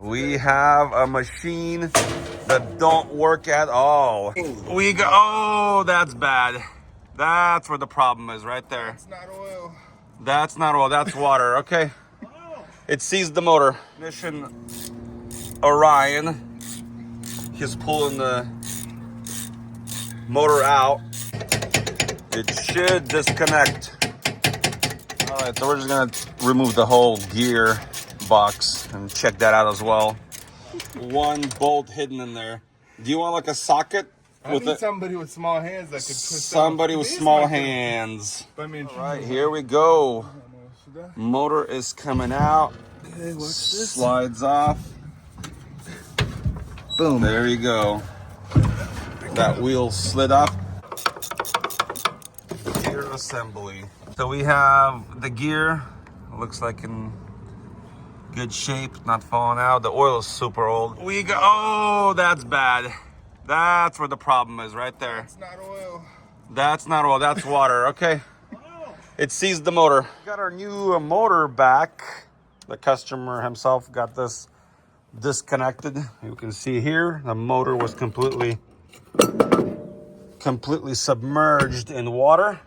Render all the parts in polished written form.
We have a machine that don't work at all. Oh, that's bad. That's where the problem is, right there. That's not oil. That's not oil, that's water, okay. It seized the motor. Mission Orion. He's pulling the motor out. It should disconnect. All right, so we're just gonna remove the whole gear box and check that out as well. One bolt hidden in there. Do you want like a socket? I need somebody with small hands that could twist somebody with small hands. All right, here we go. Motor is coming out. Okay, watch this. Slides off. Boom. There you go. That wheel slid off. Gear assembly. So we have the gear. Looks like in good shape, not falling out. The oil is super old. Oh, that's bad. That's where the problem is, right there. That's not oil. That's not oil, that's water, okay. It seized the motor. Got our new motor back. The customer himself got this disconnected. You can see here, the motor was completely submerged in water.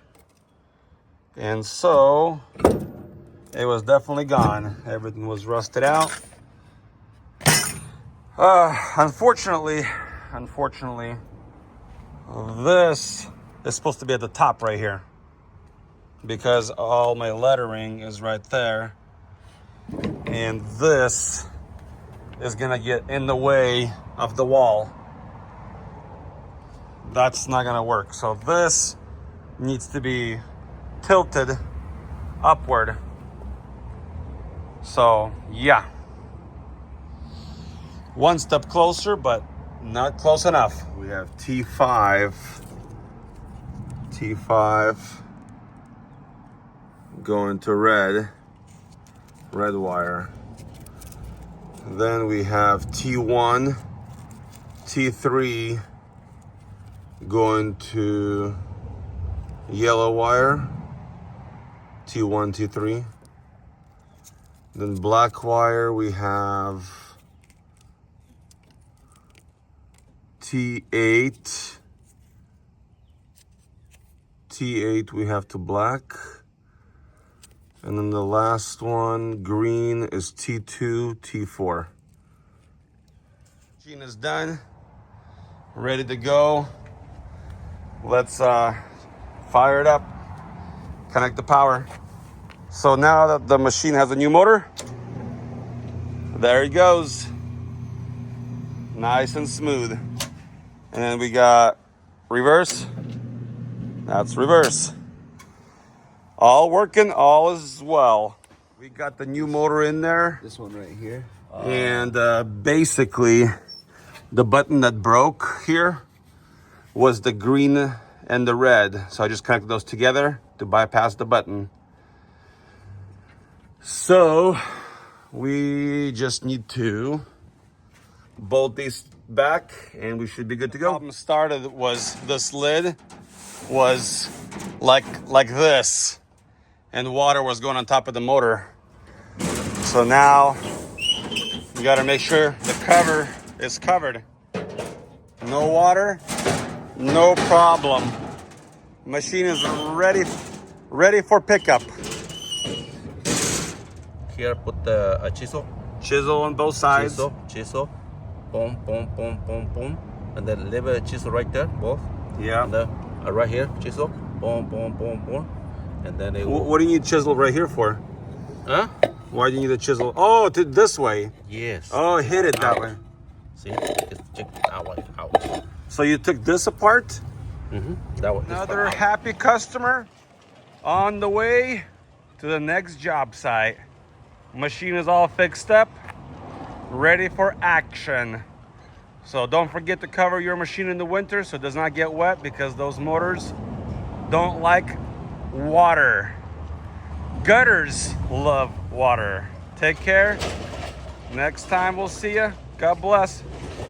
And so it was definitely gone. Everything was rusted out. Unfortunately, this is supposed to be at the top right here because all my lettering is right there. And this is gonna get in the way of the wall. That's not gonna work. So this needs to be tilted upward. So yeah, one step closer, but not close enough. We have T5 going to red wire. Then we have T1, T3 going to yellow wire. T1, T3. Then black wire, we have T8. T8 we have to black. And then the last one, green, is T2, T4. Machine is done. Ready to go. Let's fire it up. Connect the power. So now that the machine has a new motor, there it goes. Nice and smooth. And then we got reverse. That's reverse. All working, all is well. We got the new motor in there. This one right here. And basically, the button that broke here was the green and the red. So I just connected those together to bypass the button. So we just need to bolt these back and we should be good to go. The problem started was this lid was like this, and water was going on top of the motor. So now you got to make sure the cover is covered. No water, no problem. Machine is ready for pickup. Here, put a chisel. Chisel on both sides. Chisel. Boom, boom, boom, boom, boom. And then leave a chisel right there, both. Yeah. And then right here, chisel. Boom, boom, boom, boom. And then it will... What do you need chisel right here for? Huh? Why do you need a chisel? Oh, this way. Yes. Oh, hit it that way. See? Just check that way out. So you took this apart? Mm-hmm. That one. Another happy customer on the way to the next job site. Machine is all fixed up, ready for action. So don't forget to cover your machine in the winter so it does not get wet, because those motors don't like water. Gutters love water. Take care. Next time we'll see you. God bless.